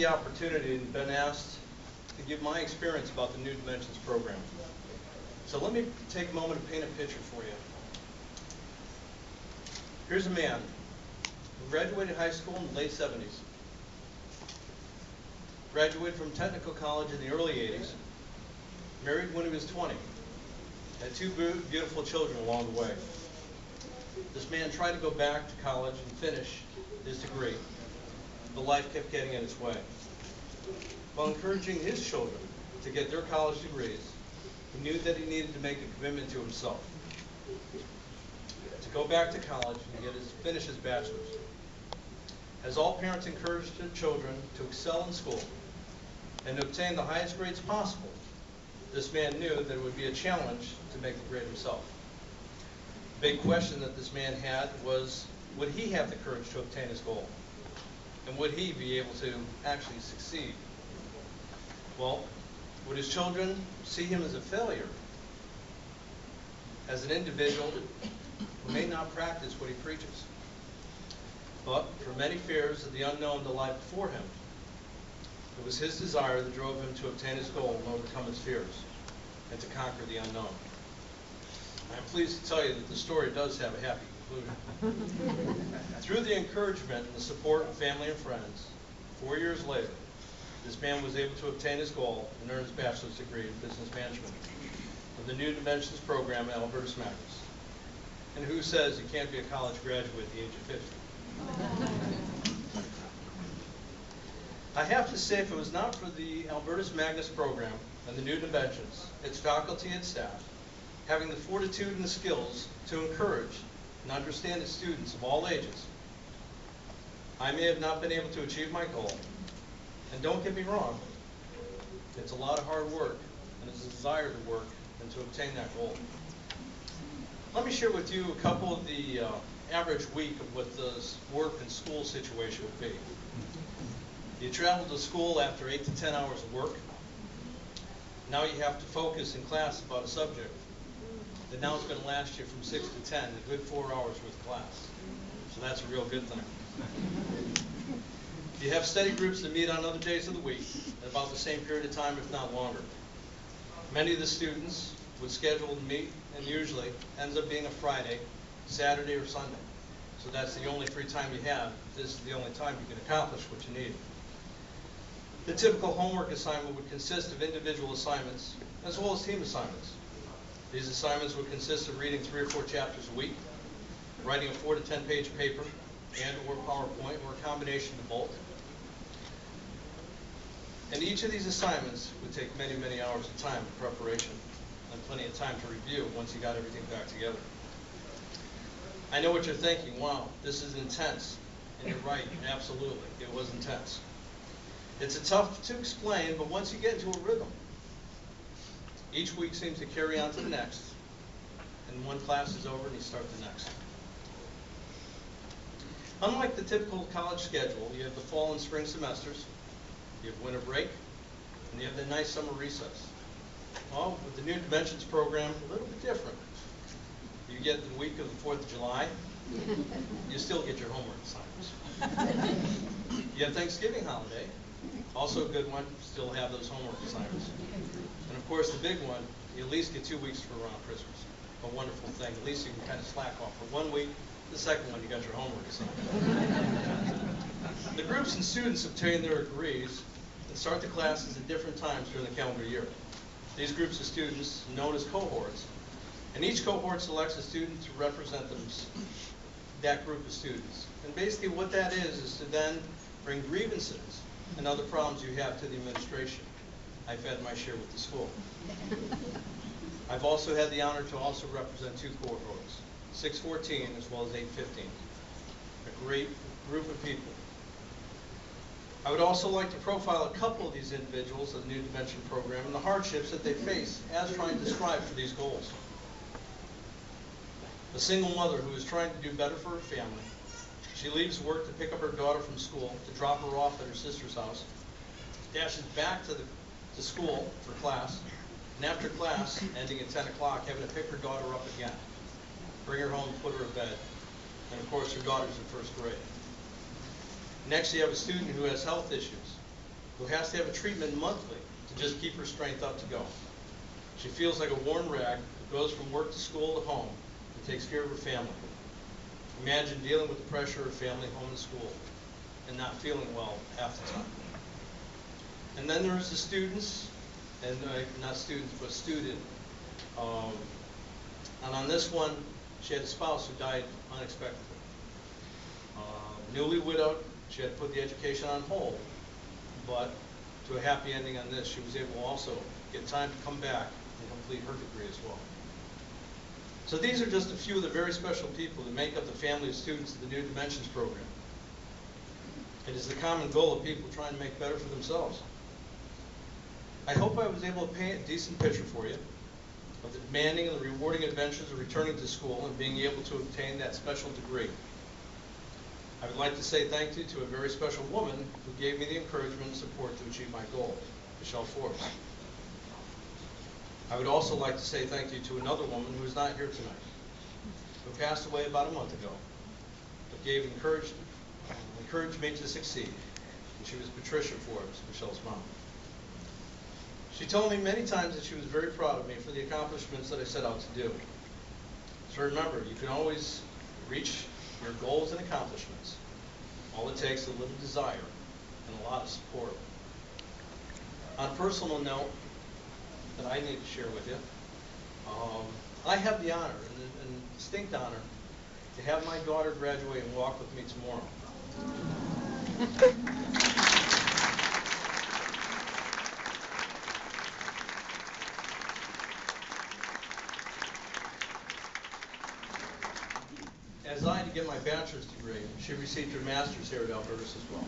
the opportunity and been asked to give my experience about the New Dimensions program. So let me take a moment to paint a picture for you. Here's a man who graduated high school in the late 70s, graduated from technical college in the early 80s, married when he was 20, had two beautiful children along the way. This man tried to go back to college and finish his degree, but life kept getting in his way. While encouraging his children to get their college degrees, he knew that he needed to make a commitment to himself, to go back to college and finish his bachelor's. As all parents encourage their children to excel in school and to obtain the highest grades possible, this man knew that it would be a challenge to make the grade himself. The big question that this man had was, would he have the courage to obtain his goal? And would he be able to actually succeed? Well, would his children see him as a failure, as an individual who may not practice what he preaches? But for many fears of the unknown that lie before him, it was his desire that drove him to obtain his goal and overcome his fears and to conquer the unknown. I'm pleased to tell you that the story does have a happy conclusion. Through the encouragement and the support of family and friends, 4 years later, this man was able to obtain his goal and earn his bachelor's degree in business management from the New Dimensions program at Albertus Magnus. And who says you can't be a college graduate at the age of 50? I have to say, if it was not for the Albertus Magnus program and the New Dimensions, its faculty and staff, having the fortitude and the skills to encourage and understand the students of all ages, I may have not been able to achieve my goal. And don't get me wrong, it's a lot of hard work and it's a desire to work and to obtain that goal. Let me share with you a couple of the average week of what the work and school situation would be. You travel to school after 8 to 10 hours of work. Now you have to focus in class about a subject that now is going to last you from 6 to 10, a good 4 hours worth of class. So that's a real good thing. You have study groups that meet on other days of the week at about the same period of time, if not longer. Many of the students would schedule to meet, and usually ends up being a Friday, Saturday, or Sunday. So that's the only free time you have. This is the only time you can accomplish what you need. The typical homework assignment would consist of individual assignments as well as team assignments. These assignments would consist of reading 3 or 4 chapters a week, writing a 4 to 10 page paper and or PowerPoint or a combination of both. And each of these assignments would take many, many hours of time of preparation and plenty of time to review once you got everything back together. I know what you're thinking, wow, this is intense. And you're right, absolutely, it was intense. It's tough to explain, but once you get into a rhythm, each week seems to carry on to the next, and one class is over and you start the next. Unlike the typical college schedule, you have the fall and spring semesters, you have winter break, and you have the nice summer recess. Well, with the New Dimensions program, a little bit different. You get the week of the 4th of July, you still get your homework assignments. You have Thanksgiving holiday, also a good one, still have those homework assignments. And of course the big one, you at least get 2 weeks for around Christmas. A wonderful thing, at least you can kind of slack off for 1 week. The second one, you got your homework assignment. The groups and students obtain their degrees and start the classes at different times during the calendar year. These groups of students, known as cohorts, and each cohort selects a student to represent them, that group of students. And basically what that is to then bring grievances and other problems you have to the administration. I've had my share with the school. I've also had the honor to also represent 2 cohorts, 614 as well as 815. A great group of people. I would also like to profile a couple of these individuals of the New Dimension program and the hardships that they face as trying to strive for these goals. A single mother who is trying to do better for her family. She leaves work to pick up her daughter from school, to drop her off at her sister's house, dashes back to school for class, and after class, ending at 10 o'clock, having to pick her daughter up again, bring her home, put her to bed, and of course her daughter's in 1st grade. Next, you have a student who has health issues, who has to have a treatment monthly to just keep her strength up to go. She feels like a worn rag who goes from work to school to home and takes care of her family. Imagine dealing with the pressure of family, home, and school and not feeling well half the time. And then there's the students, and not students, but student. And on this one, she had a spouse who died unexpectedly. Newly widowed, she had to put the education on hold, but to a happy ending on this, she was able to also get time to come back and complete her degree as well. So these are just a few of the very special people that make up the family of students of the New Dimensions program. It is the common goal of people trying to make better for themselves. I hope I was able to paint a decent picture for you of the demanding and the rewarding adventures of returning to school and being able to obtain that special degree. I would like to say thank you to a very special woman who gave me the encouragement and support to achieve my goals, Michelle Forbes. I would also like to say thank you to another woman who is not here tonight, who passed away about a month ago, but encouraged me to succeed. And she was Patricia Forbes, Michelle's mom. She told me many times that she was very proud of me for the accomplishments that I set out to do. So remember, you can always reach your goals and accomplishments. All it takes is a little desire and a lot of support. On a personal note that I need to share with you, I have the honor and distinct honor to have my daughter graduate and walk with me tomorrow. As I, to get my bachelor's degree, she received her master's here at Albertus as well.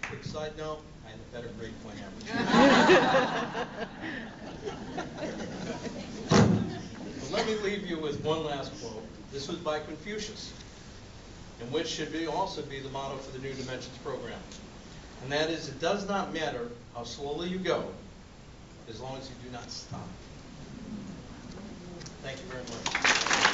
Quick side note, I had a better grade point average. But let me leave you with one last quote. This was by Confucius, and which should also be the motto for the New Dimensions program. And that is, it does not matter how slowly you go, as long as you do not stop. Thank you very much.